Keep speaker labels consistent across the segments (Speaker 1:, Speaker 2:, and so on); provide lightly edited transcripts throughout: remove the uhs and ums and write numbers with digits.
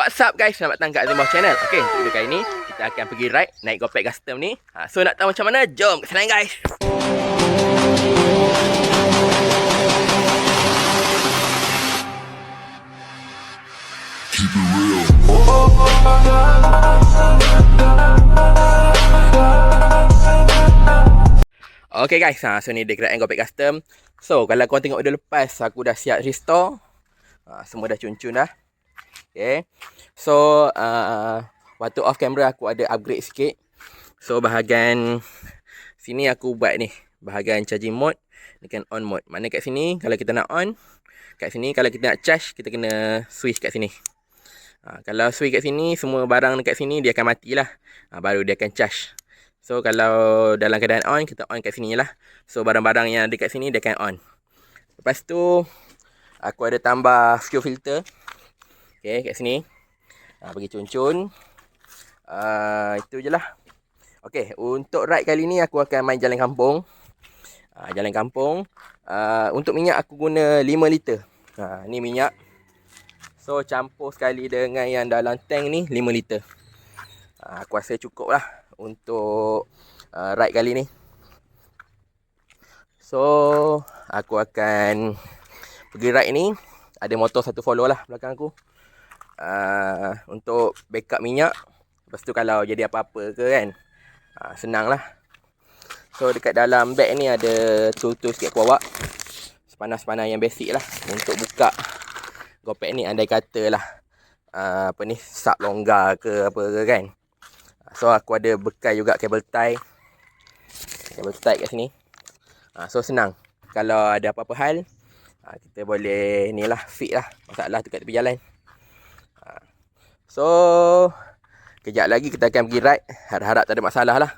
Speaker 1: What's up guys, selamat datang kat Azimah Channel. Okay, untuk video kali ni kita akan pergi ride naik GoPet custom ni. So nak tahu macam mana? Jom ke sana guys. Okay guys, so ni dia kerajaan GoPet custom. So kalau korang tengok video lepas, aku dah siap restore. Semua dah cun-cun dah. Okay. So waktu off camera aku ada upgrade sikit. So bahagian sini aku buat ni, bahagian charging mode dengan on mode. Maknanya kat sini kalau kita nak on, kat sini kalau kita nak charge, kita kena switch kat sini. Kalau switch kat sini, semua barang dekat sini dia akan matilah. Baru dia akan charge. So kalau dalam keadaan on, kita on kat sini lah. So barang-barang yang ada kat sini dia akan on. Lepas tu aku ada tambah fuel filter. Okay, kat sini. Bagi cun-cun. Itu je lah. Okay, untuk ride kali ni aku akan main jalan kampung. Jalan kampung. Untuk minyak aku guna 5 liter. Ni minyak. So campur sekali dengan yang dalam tank ni 5 liter. Aku rasa cukup lah untuk ride kali ni. So aku akan pergi ride ni. Ada motor satu follow lah belakang aku. Untuk backup minyak. Lepas tu kalau jadi apa-apa ke kan, senang lah. So dekat dalam bag ni ada tool-tool sikit aku bawa. Sepanas-panas yang basic lah. Untuk buka GoPet ni andai kata lah apa ni, sub longgar ke apa ke kan. So aku ada bekal juga kabel tie. Kabel tie kat sini. So senang. Kalau ada apa-apa hal, kita boleh ni lah, fit lah masalah tu kat tepi jalan. So kejap lagi kita akan pergi ride. Harap-harap tak ada masalah lah.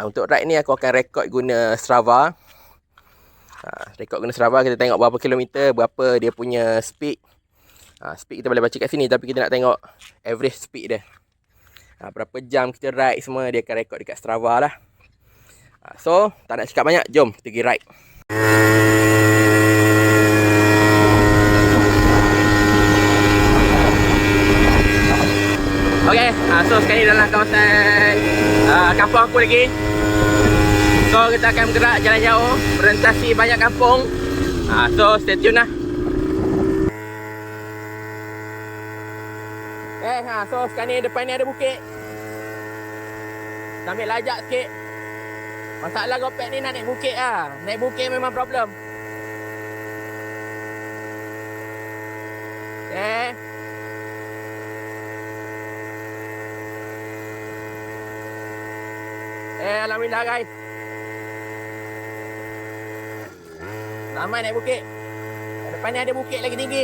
Speaker 1: Untuk ride ni aku akan rekod guna Strava. Rekod guna Strava, kita tengok berapa kilometer, berapa dia punya speed. Speed kita boleh baca kat sini, tapi kita nak tengok average speed dia. Berapa jam kita ride, semua dia akan rekod dekat Strava lah. So tak nak cakap banyak, jom kita pergi ride. Okay, so sekarang ni dalam kawasan kampung aku lagi. So kita akan bergerak jalan jauh, merentasi banyak kampung. So stay tune lah. So sekarang ni depan ni ada bukit. Kita ambil lajak sikit. Masalah GoPet ni nak naik bukit lah. Naik bukit memang problem. Okay. Alhamdulillah guys. Ramai naik bukit. Depan ni ada bukit lagi tinggi.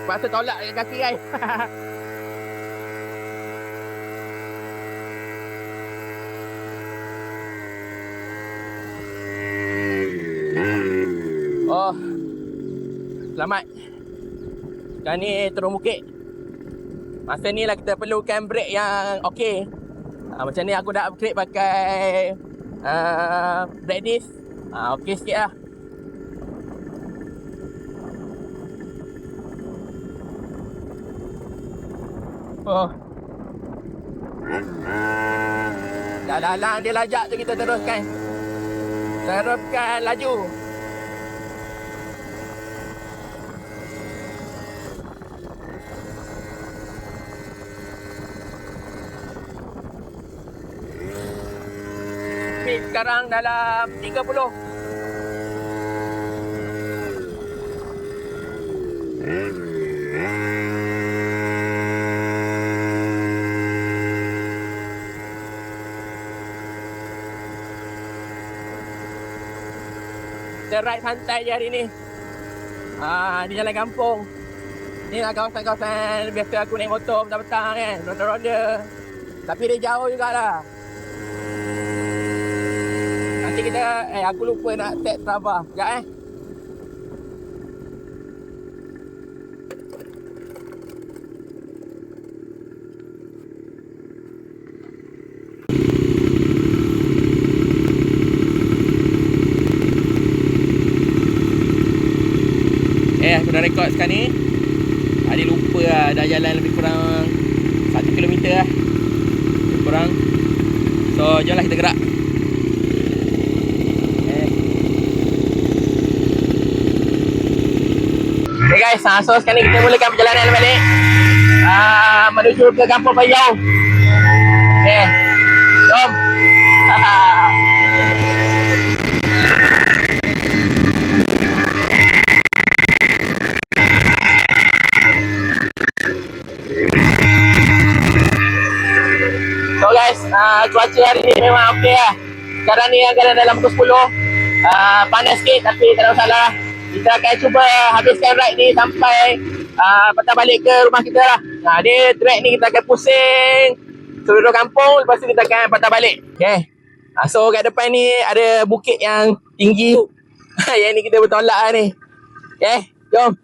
Speaker 1: Pasal tolak dekat kaki guys. Oh, selamat. Sekarang ni turun bukit. Masa ni lah kita perlukan brake yang okey. Macam ni aku dah upgrade pakai brake disc. Okey sikit lah. Oh, dah dalam dia lajak tu, kita teruskan. Teruskan laju. Speed sekarang dalam 30. Kita ride santai je hari ni. Di jalan kampung. Ni lah kawasan-kawasan biasa aku naik motor petang-petang kan, ronda-ronda. Tapi dia jauh jugalah. Nanti kita, aku lupa nak set Strava. Sekejap Aku dah rekod sekarang ni. Dia lupa lah, dah jalan lebih kurang 1 kilometer lah, lebih kurang. So jomlah kita gerak. Okay guys, so sekarang ni kita mulakan perjalanan balik menuju ke Kampung Payau. Okay, jom. So guys, cuaca hari ni memang okey lah. Sekarang ni agak dalam pukul 10. Panas sikit tapi tak ada masalah. Kita akan cuba habiskan ride ni sampai patah balik ke rumah kita lah. Dia track ni kita akan pusing seluruh kampung, lepas tu kita akan patah balik. Okay. So kat depan ni ada bukit yang tinggi. Yang ni kita bertolak lah ni. Okay, jom.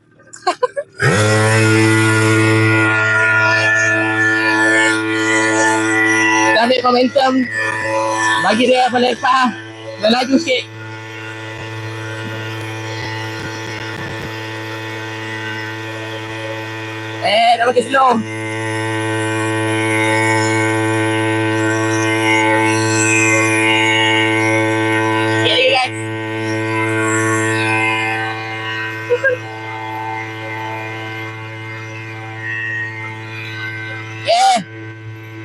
Speaker 1: Kita ambil momentum, bagi dia melepas dan laju sikit. Dah makin slow. Sikit lagi guys.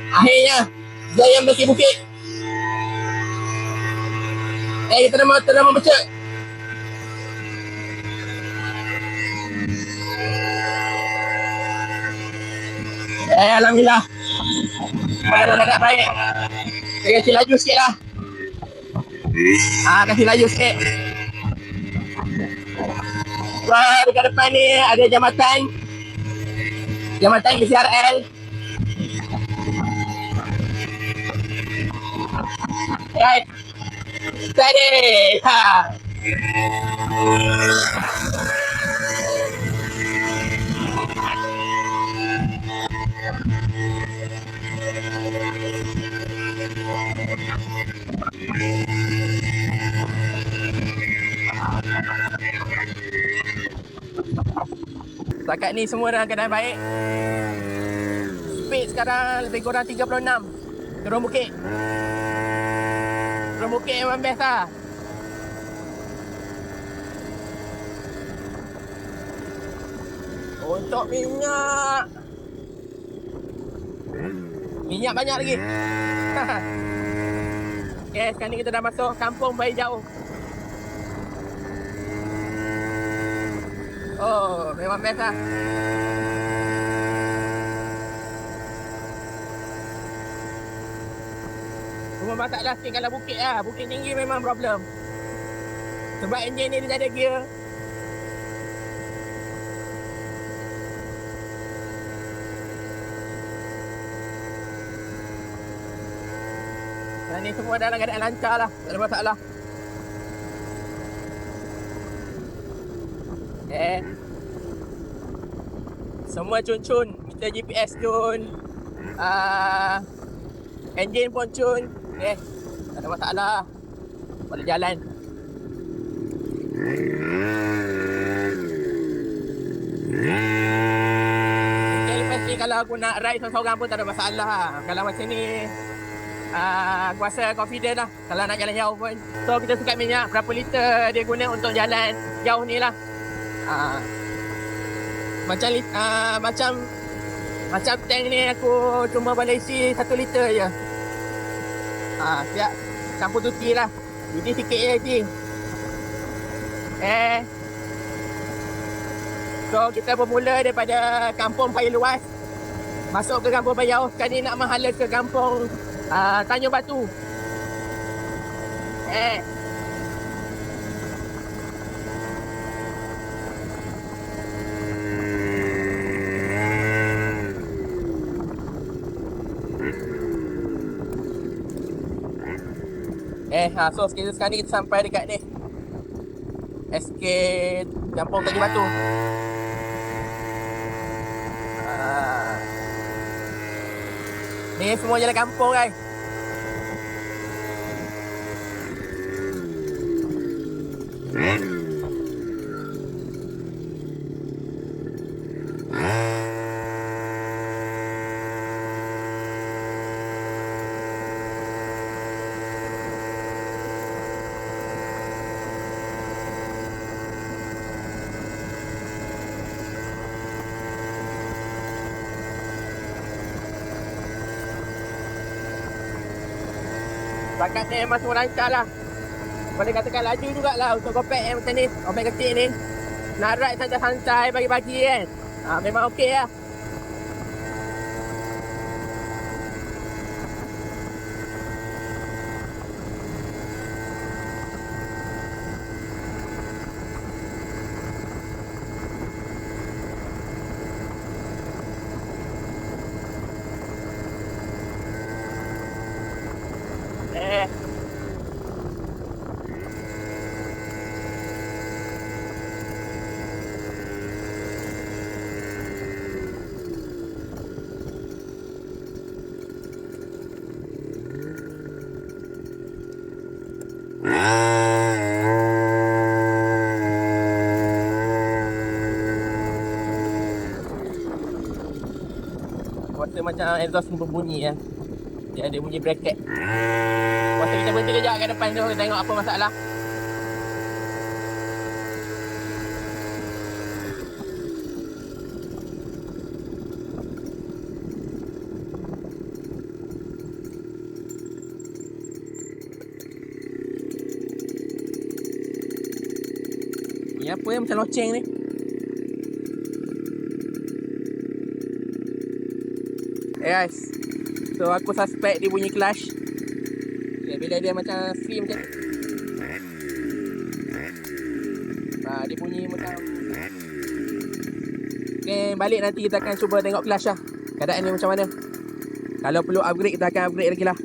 Speaker 1: Akhirnya saya mendaki bukit. Kita dah membecek. Alhamdulillah. Dah baik. Saya kasih laju sikit lah. Kasih laju sikit. Dekat depan ni ada jambatan BCRL. Right. Steady. Setakat ni semua dalam keadaan baik. Speed sekarang lebih kurang 36. Turun bukit. Turun bukit memang best lah. Untuk minyak. Minyak banyak lagi. Okay, sekarang ni kita dah masuk Kampung Payau. Oh, memang best lah. Cuma masalah sikit kalau bukit lah. Bukit tinggi memang problem. Sebab enjin ni dia tak ada gear. Dan ni semua dalam keadaan lancar lah. Tak ada masalah. Semua cun-cun. Kita GPS cun. Enjin pun cun. Tak ada masalah. Boleh jalan. Lepas ni kalau aku nak ride seorang-seorang pun tak ada masalah. Kalau macam ni aku rasa confident lah kalau nak jalan jauh pun. So kita sukat minyak berapa liter dia guna untuk jalan jauh ni lah. Macam tank ni aku cuma boleh isi 1 liter je. Siap campur tuki lah. Ini sikit je isi. So kita bermula daripada Kampung Payau Luas, masuk ke Kampung Payau. Sekarang ni nak menghala ke Kampung Tanjung Batu. So sekarang ni kita sampai dekat ni SK Kampung Tanjung Batu. Ni semua jalan kampung guys. Setakat ni memang semua lancar lah. Boleh katakan laju jugalah untuk compact yang macam ni. Compact kecil ni. Nak ride santai-santai pagi-pagi kan. Memang okey lah. Rasa macam exhaust ni berbunyi ya. Dia ada bunyi bracket. Masa kita berhenti kejap kat depan tu, tengok apa masalah. Ni apa yang macam loceng ni? Guys, so aku suspect dia bunyi clutch. Okay, bila dia macam free macam ni, dia bunyi macam. Okay, balik nanti kita akan cuba tengok clutch lah. Keadaan ni macam mana. Kalau perlu upgrade, kita akan upgrade lagi lah.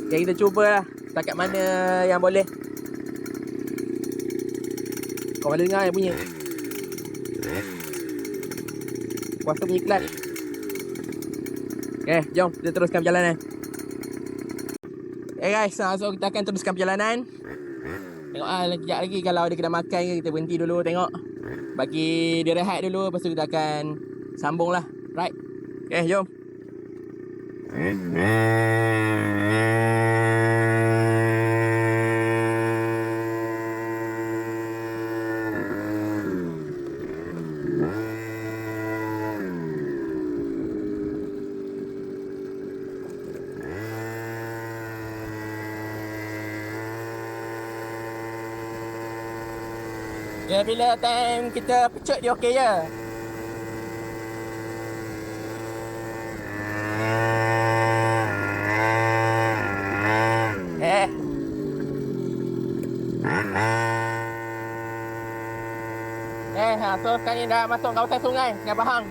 Speaker 1: Okay, kita cuba lah setakat mana yang boleh. Kau boleh dengar yang bunyi. Kuasa bunyi clutch. Okay, jom kita teruskan perjalanan. Guys, so kita akan teruskan perjalanan. Tengok sekejap lagi kalau ada kena makan ke, kita berhenti dulu tengok. Bagi dia rehat dulu, lepas tu kita akan sambung lah. Right. Okay, jom. Ya, bila time kita pecut dia okey je. So sekarang ni dah masuk kawasan sungai Sungai Pahang.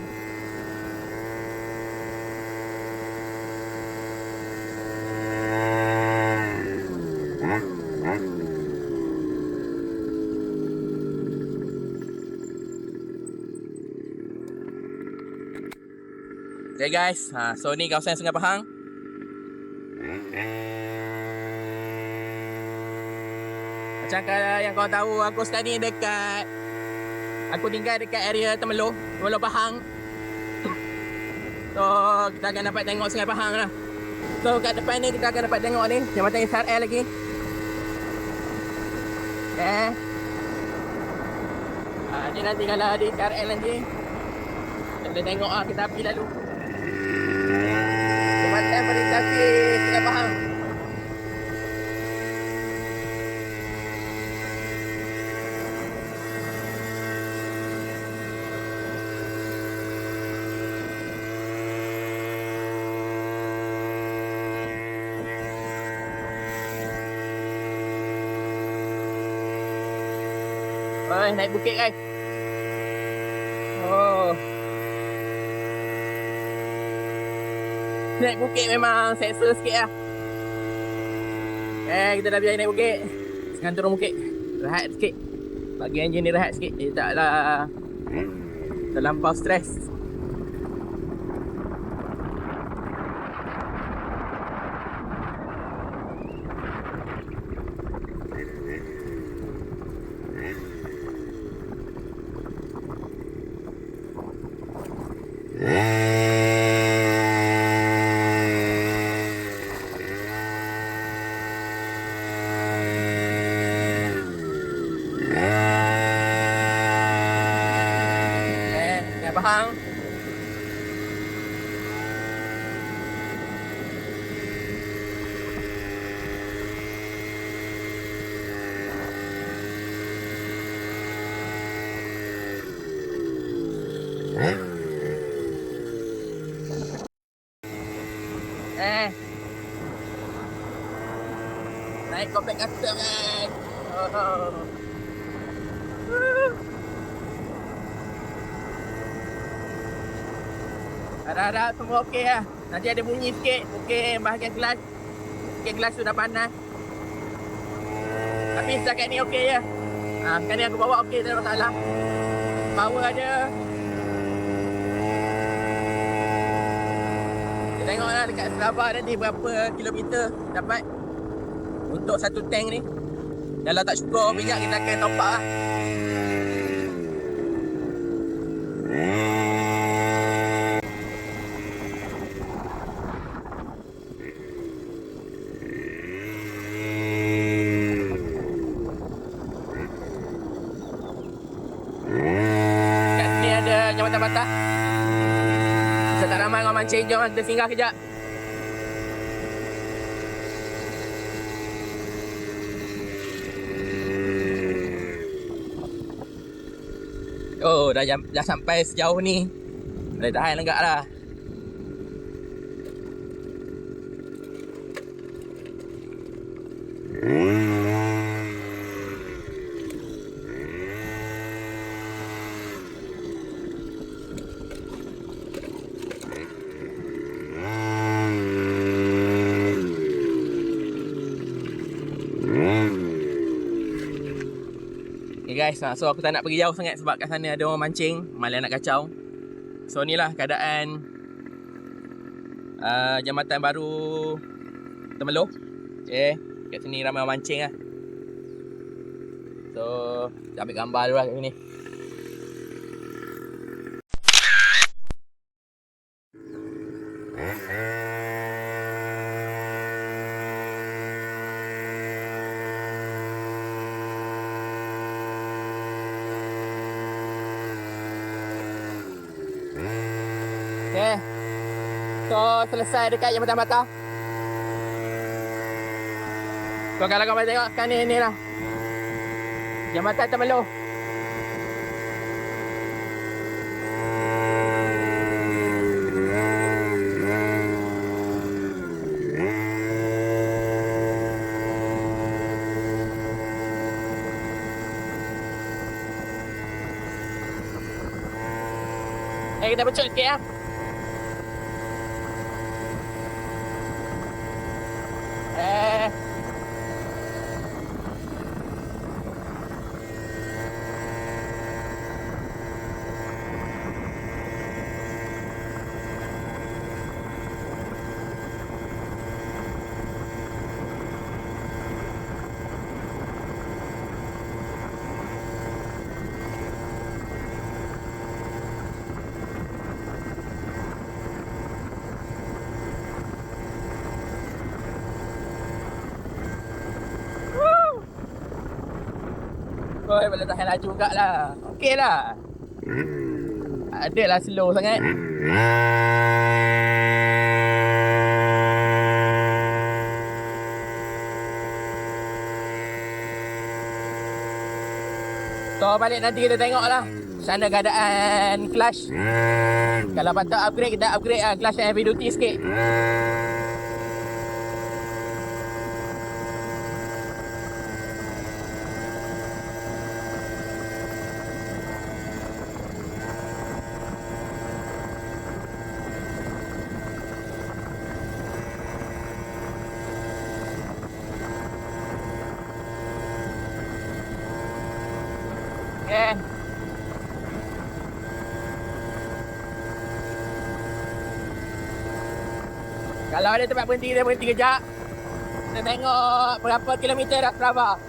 Speaker 1: Okay guys, so ni kawasan Sungai Pahang. Macam yang kau tahu, aku sekarang ni dekat, aku tinggal dekat area Temerloh Pahang. So kita akan dapat tengok Sungai Pahang lah. So kat depan ni kita akan dapat tengok ni Jambatan SRL lagi. Ni nanti kalau ada SRL nanti kita boleh tengok lah, kita api lalu Jambatan Perintasi Sungai Pahang. Naik bukit guys. Naik bukit memang selesa sikit lah. Kita dah biar naik bukit. Sekarang turun bukit, rehat sikit. Bagi enjin ni rehat sikit. Dia taklah terlampau stres. Pahang. Naik compact custom guys. Harap-harap semua okey lah. Nanti ada bunyi sikit. Mungkin bahagian kelas. Mungkin kelas sudah panas. Tapi setakat ni okey je. Sekarang ni aku bawa okey, tak ada masalah. Power ada. Kita tengoklah dekat Strava nanti berapa kilometer dapat untuk satu tank ni. Kalau tak cukup minyak, kita akan top up lah. Kat sini ada jambatan patah. Saya tak ramai orang mancing. Jom kita singgah kejap. Oh, dah sampai sejauh ni. Boleh tahan lenggak lah. Okay guys, so aku tak nak pergi jauh sangat sebab kat sana ada orang mancing, malah nak kacau. So inilah keadaan jambatan baru Temeloh. Okay, kat sini ramai orang mancing lah. So, kita ambil gambar dulu lah kat sini. Okay. So, selesai dekat jambatan patah. So, kalau korang tengok sekarang ni lah jambatan Temeloh. Kita pecut sikit lah. Oh, boleh tahan laju juga lah. Okey lah. Adalah slow sangat. So, balik nanti kita tengok lah sana keadaan clutch. Kalau patut upgrade, kita upgrade lah clutch yang heavy duty sikit. Okay. Kalau ada tempat berhenti, kita berhenti kejap. Kita tengok berapa kilometer dah Strava.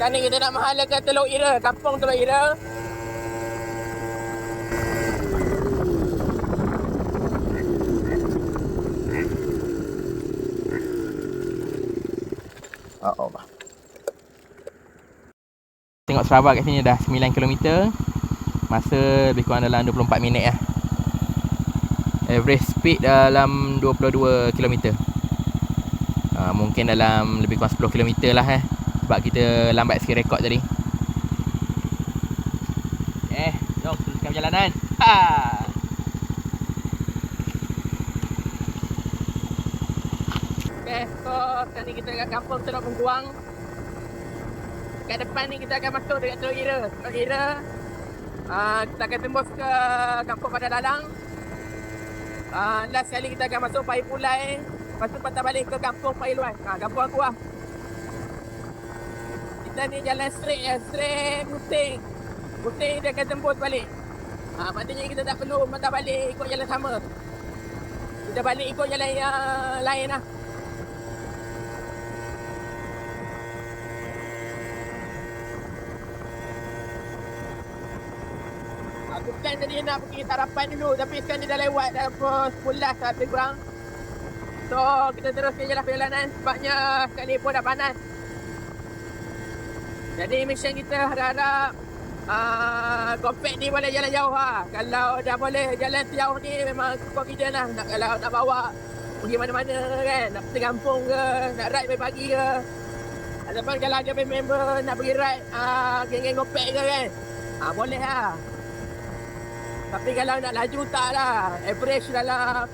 Speaker 1: Sekarang ni kita nak mahala ke Teluk Ira, kampung Teluk Ira. Oh. Tengok Sarawak kat sini dah 9 km. Masa lebih kurang dalam 24 minit lah. Average speed dalam 22 km. Mungkin dalam lebih kurang 10 km lah sebab kita lambat sikit rekod tadi. Jom teruskan perjalanan. So sekarang ni kita dekat kampung Teluk Bengkuang. Kat depan ni kita akan masuk dekat Teluk Ira. Teluk Ira, kita akan tembus ke kampung Padang Dalang. Last kali kita akan masuk Pahir Pulai. Lepas tu patah balik ke kampung Pahir Luan. Kampung aku lah. Kita ni jalan straight Puting. Puting dia akan tembus balik. Maknanya kita tak perlu patah balik ikut jalan sama. Kita balik ikut jalan yang lain lah. Aku plan tadi nak pergi sarapan dulu, tapi sekarang dia dah lewat dah pukul 11 lebih kurang. So kita teruskan jalan perjalanan sebabnya sekarang ni pun dah panas. Jadi mission kita harap-harap Compact ni boleh jalan jauh lah. Kalau dah boleh jalan sejauh ni memang confident lah. Kalau nak bawa pergi mana-mana kan, nak pergi kampung ke, nak ride pagi-pagi ke, ataupun kalau ada member nak pergi ride geng-geng Compact ke kan, boleh lah. Tapi kalau nak laju tak lah. Average dalam,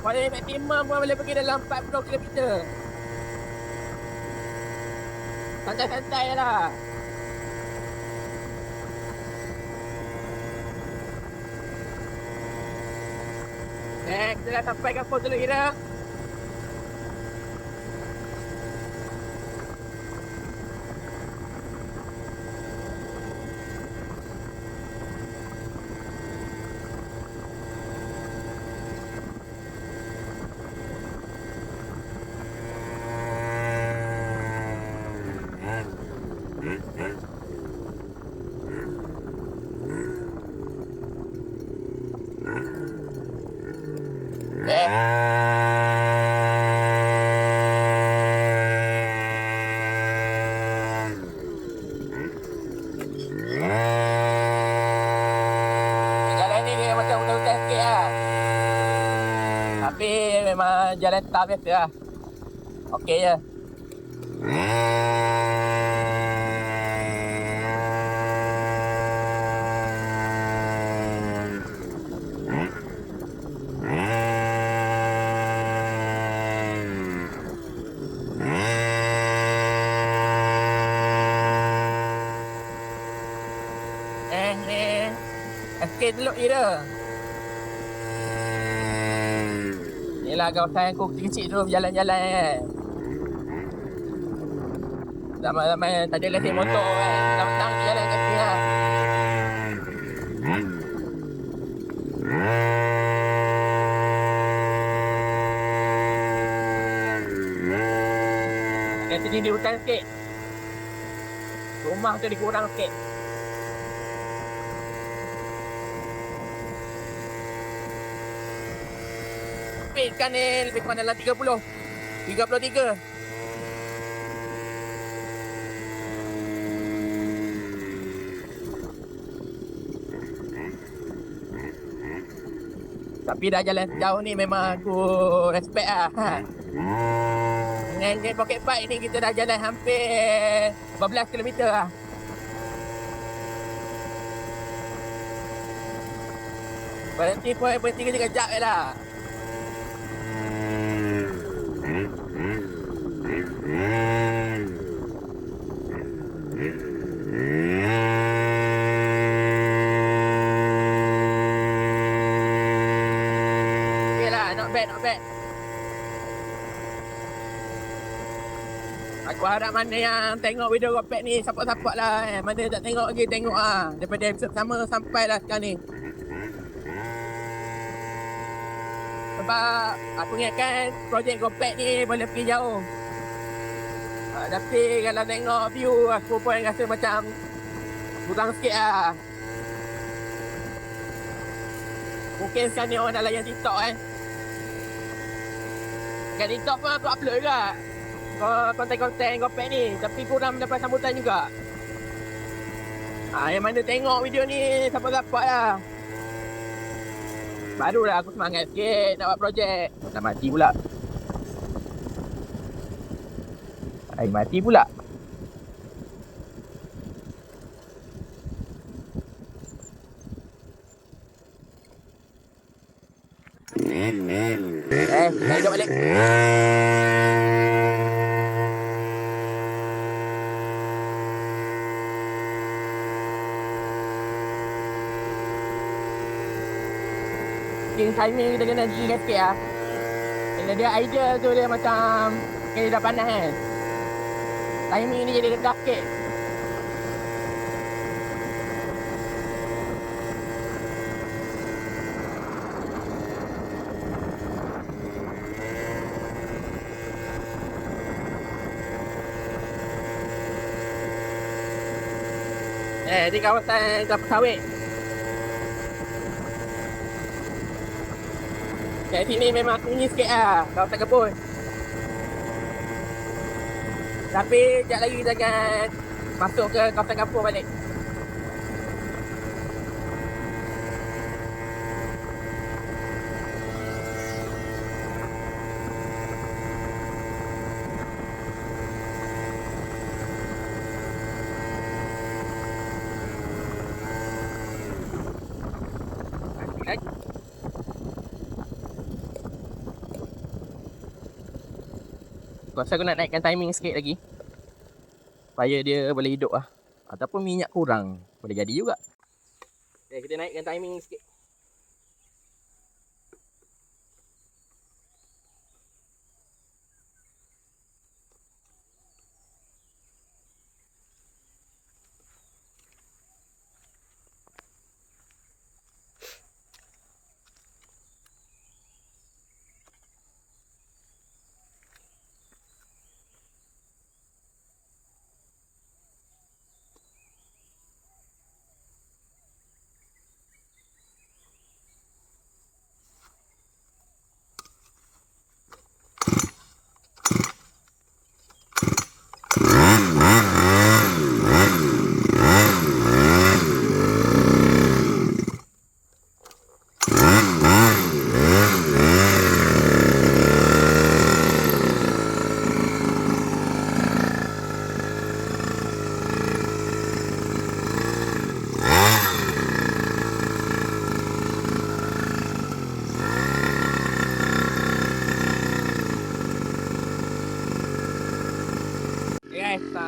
Speaker 1: paling maksimum pun boleh pergi dalam 40 km. Santai-santai lah. Kita dah sampai kampung Teluk Ira. Jalan tak biasa lah. Okey je. Ni Escape Teluk Ira. Inilah kawasan aku kecil tu berjalan-jalan kan. Ramai-ramai tak ada lesen motor kan. Petang-petang jalan kat sini lah. Kat sini di hutan sikit. Rumah tu dikurang sikit. Speed kan ni lebih kurang dalam 33. Tapi dah jalan sejauh ni memang aku respect lah. Dengan pocket bike ni kita dah jalan hampir 14 km lah. Berhenti kejap je lah. Not bad. Aku harap mana yang tengok video Compact ni support-support lah. Mana tak tengok lagi tengok lah. Daripada episode sama sampai lah sekarang ni. Sebab aku ingatkan projek Compact ni boleh pergi jauh. Tapi kalau tengok view, aku pun rasa macam kurang sikit lah. Mungkin sekarang ni orang dah layan TikTok Kat TikTok pun aku upload juga konten-konten Gopek ni, tapi kurang mendapat sambutan juga. Yang mana tengok video ni siapa-siapa lah. Barulah aku semangat sikit nak buat projek. Dah mati pula. Mati pula. Kita hidup balik. Timing kita kena gila sikit lah. Bila dia idea tu dia macam dia dah panas kan. Timing ni jadi rendah sikit. Di kawasan Kelapa Sawit. Kat sini memang sunyi sikit lah, kawasan kebun. Tapi sekejap lagi kita akan masuk ke kawasan kampung balik. Aku rasa aku nak naikkan timing sikit lagi supaya dia boleh hidup lah. Ataupun minyak kurang, boleh jadi juga. Okay, kita naikkan timing sikit.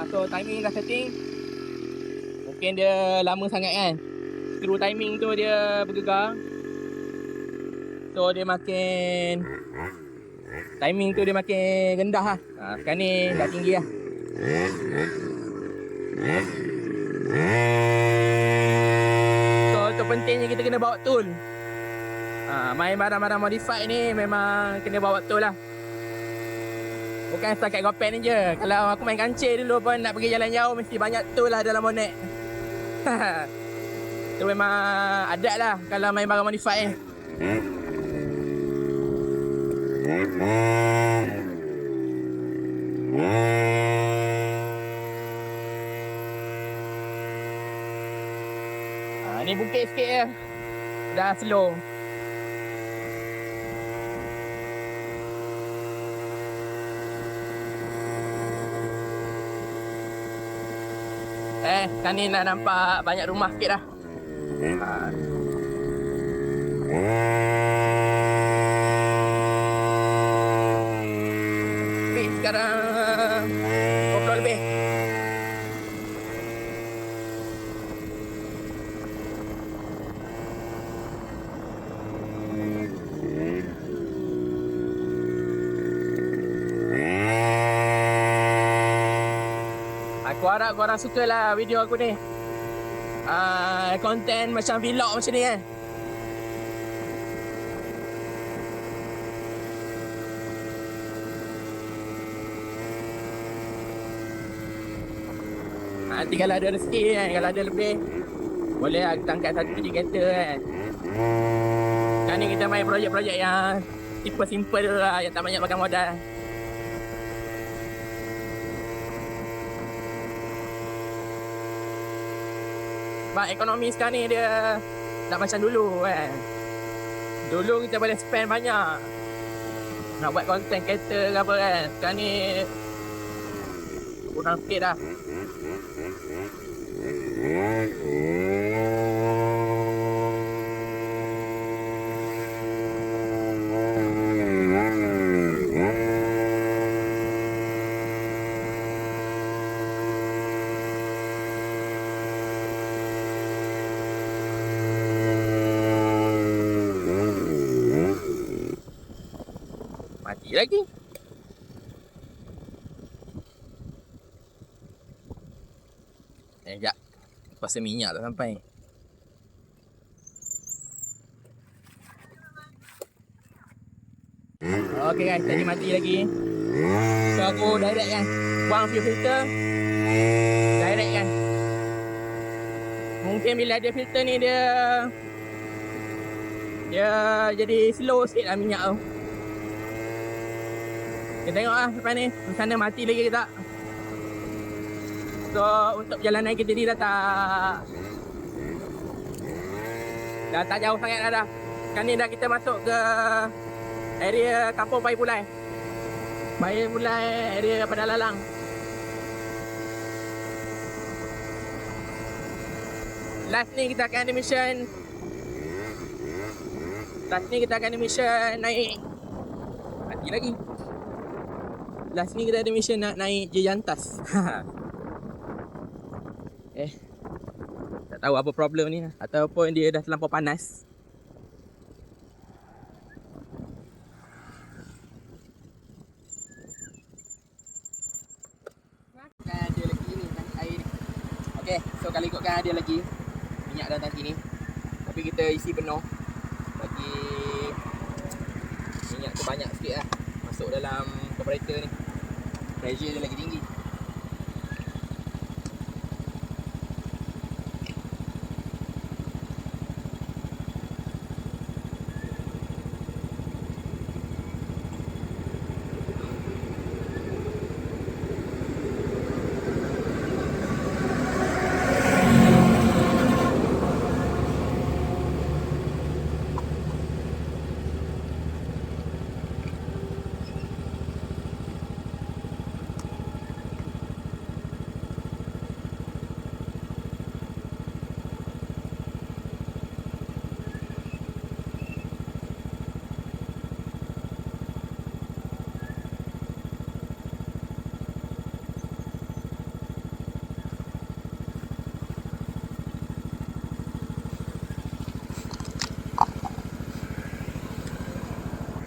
Speaker 1: So timing dah setting. Mungkin dia lama sangat kan, screw timing tu dia bergegar. So dia makin, timing tu dia makin rendah lah. Sekarang ni dah tinggi lah. So tu pentingnya kita kena bawa tool. Main barang-barang modified ni memang kena bawa tool lah. Bukan setakat Gopek ni je. Kalau aku main kancil dulu pun nak pergi jalan jauh mesti banyak tool lah dalam bonet. Tu memang adat lah kalau main barang modified ni. Ni bukit sikit je. Dah slow. Sekarang ni nak nampak banyak rumah sikit dah. Sekarang 20 lebih. Aku harap korang suka lah video aku ni. Konten macam vlog macam ni kan. Nanti kalau ada rezeki kan, kalau ada lebih, boleh lah kita angkat satu je kereta kan. Sekarang ni kita main projek-projek yang simple-simple dulu lah, yang tak banyak pakai modal. Sebab ekonomi sekarang ni dia tak macam dulu kan. Dulu kita boleh spend banyak nak buat konten kereta ke apa kan. Sekarang ni kurang sikit dah. Mati lagi. Sekejap. Pasal minyak tak sampai. Okay guys, tadi mati lagi. So aku direct kan, buang fuel filter, direct kan. Mungkin bila dia filter ni dia jadi slow sikit lah minyak tu. Kita tengok lah lepas ni di sana mati lagi ke tak. So untuk perjalanan kita ni dah tak jauh sangat dah. Sekarang ni dah kita masuk ke area kampung Bayi Pulai. Bayi Pulai area Padang Lalang. Last ni kita akan ada mission. Naik. Mati lagi. Last ni kita ada mission nak naik Jejantas. Tak tahu apa problem ni ataupun dia dah terlampau panas. Kan ada lagi ni tangki air ni. Okey, so kalau ikutkan ada lagi minyak dalam tangki ni. Tapi kita isi penuh. Bagi minyak tu banyak sikit lah masuk dalam carburetor ni. Pressure dia lagi tinggi.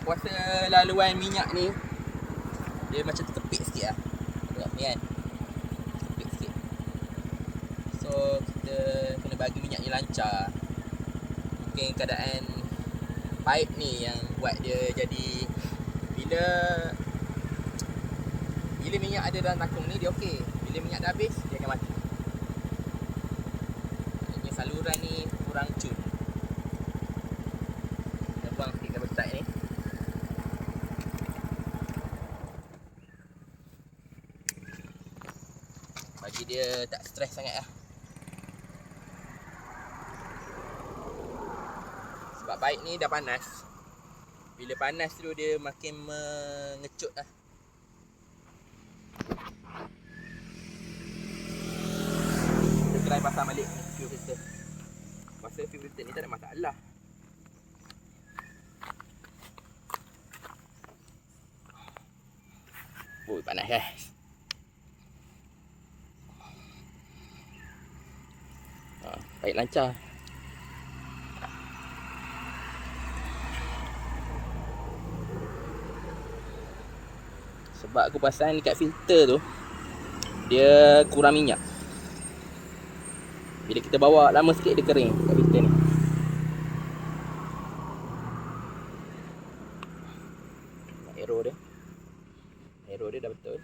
Speaker 1: Kuasa laluan minyak ni dia macam terkepit sikit lah. Tengok ni kan, terkepit sikit. So kita kena bagi minyak ni lancar. Mungkin keadaan pipe ni yang buat dia jadi bila minyak ada dalam takung ni dia okey. Bila minyak dah habis dia akan mati. Maknanya saluran ni kurang cun. Kita buang sikit kabel start ni. Bagi dia tak stres sangat lah. Sebab baik ni dah panas. Bila panas tu dia makin mengecut lah. Kita try pasang balik ni fuel filter. Pasal fuel filter ni tak ada masalah. Oh, panas guys. Baik lancar. Sebab aku pasang dekat filter tu dia kurang minyak. Bila kita bawa lama sikit dia kering kat filter ni. Aero dia dah betul.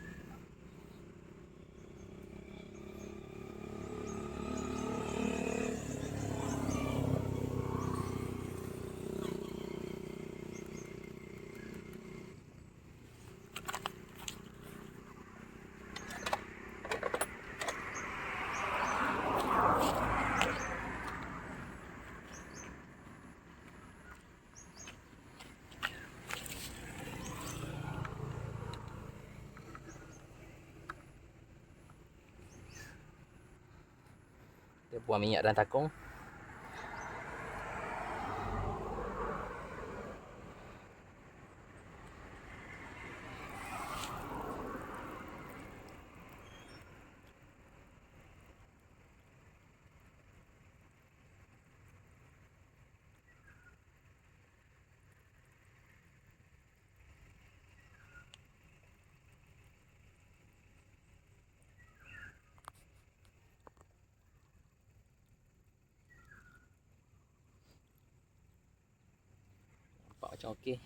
Speaker 1: Dia buang minyak dalam takung. Nampak macam okey.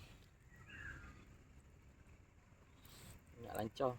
Speaker 1: Minyak lancar.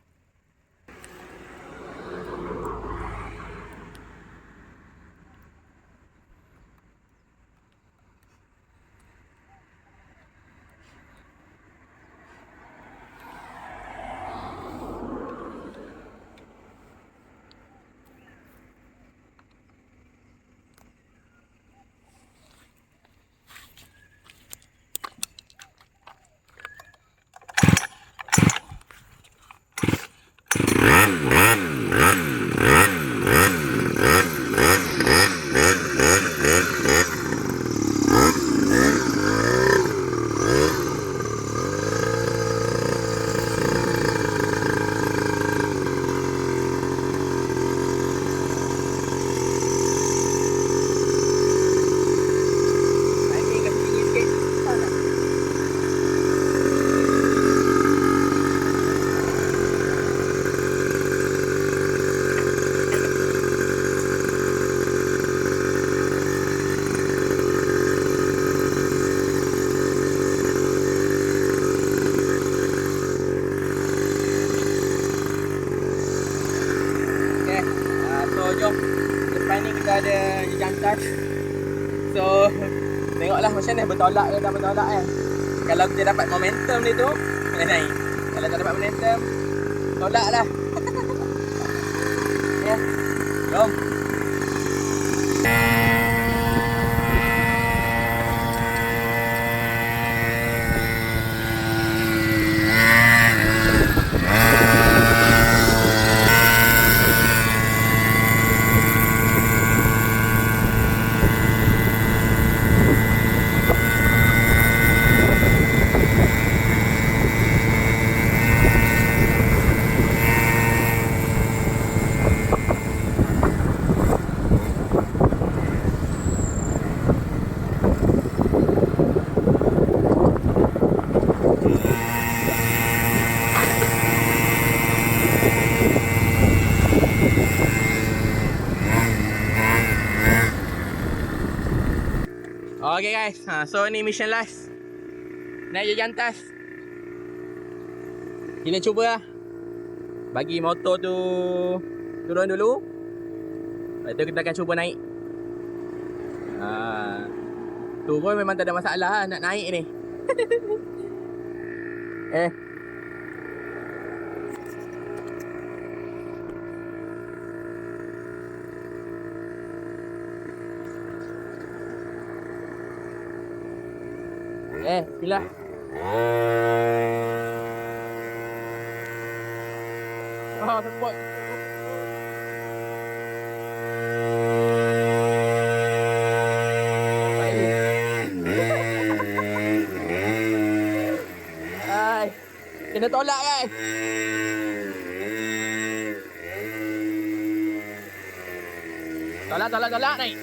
Speaker 1: Jom. Depan ni kita ada jantan. So, tengoklah macam mana bertolak ke tak bertolak kan. Kalau kita dapat momentum dia tu, kena naik. Kalau tak dapat momentum, tolak lah. Ya. Jom. Okay guys, so ni mission last. Naik je jantas. Kita cuba lah. Bagi motor tu turun dulu. Lepas tu kita akan cuba naik. Turun memang tak ada masalah lah nak naik ni. Bismillah. Support. Kena tolak kan? Tolak naik.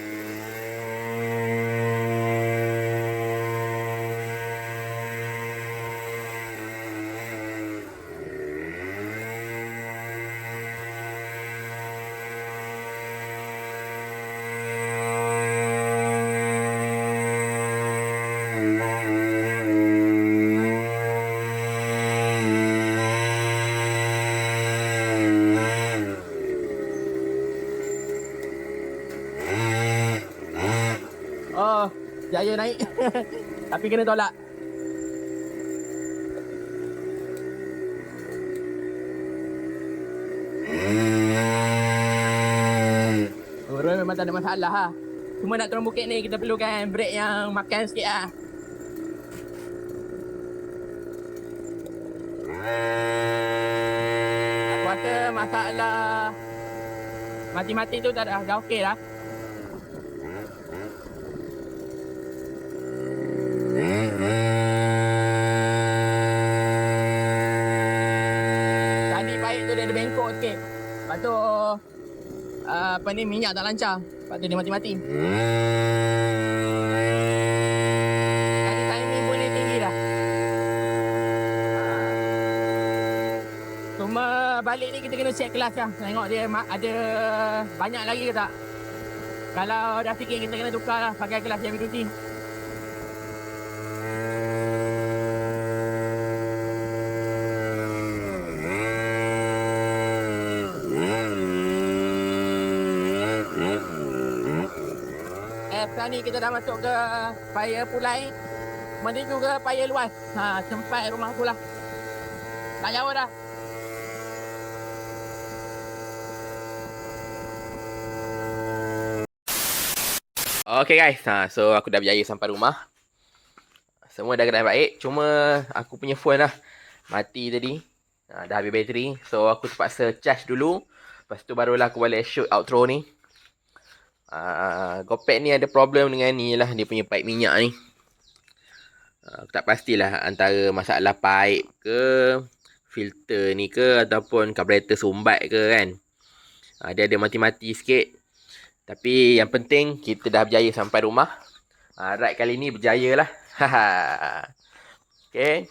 Speaker 1: Jaya naik. Tapi kena tolak. Turun memang tak ada masalah lah. Cuma nak turun bukit ni kita perlukan brake yang makan sikit lah. Aku rasa masalah mati-mati tu tak ada, dah okey lah. teruk sikit. Lepas tu apa ni, minyak tak lancar. Lepas tu dia mati-mati. Jadi timing pun dia tinggi dah. Cuma balik ni kita kena check kelas lah. Tengok dia ada banyak lagi ke tak. Kalau dah sikit kita kena tukar lah pakai kelas yang heavy duty. Sekarang ni kita dah masuk ke paya Pulai, menuju ke paya luas. Tempat rumah aku lah. Tak jauh dah. Okay guys, so aku dah berjaya sampai rumah. Semua dah keadaan baik. Cuma aku punya phone lah mati tadi. Dah habis bateri. So aku terpaksa charge dulu. Lepas tu barulah aku boleh shoot outro ni. GoPet ni ada problem dengan ni lah, dia punya pipe minyak ni. Aku tak pastilah antara masalah pipe ke, filter ni ke, ataupun karburator sumbat ke kan. Dia ada mati-mati sikit. Tapi yang penting kita dah berjaya sampai rumah. Ride kali ni berjaya lah. Okay.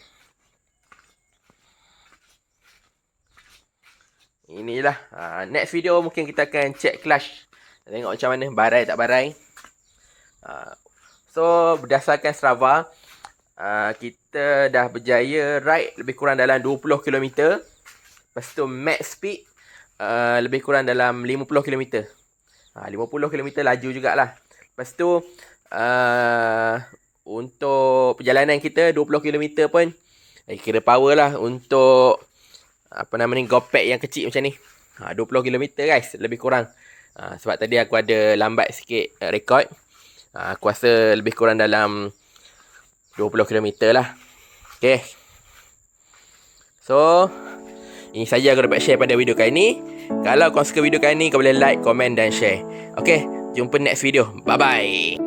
Speaker 1: Inilah. Next video mungkin kita akan check clutch. Tengok macam mana, barai tak barai. So, berdasarkan Strava, kita dah berjaya ride lebih kurang dalam 20 km. Lepas tu max speed lebih kurang dalam 50 km. 50 km laju jugalah. Lepas tu, untuk perjalanan kita 20 km pun kira power lah untuk apa nama ni, GoPet yang kecil macam ni. 20 km guys, lebih kurang. Sebab tadi aku ada lambat sikit rekod. Aku rasa lebih kurang dalam 20 km lah. Okay. So, ini saja aku dapat share pada video kali ni. Kalau kau suka video kali ni, kau boleh like, komen dan share. Okay, jumpa next video. Bye-bye.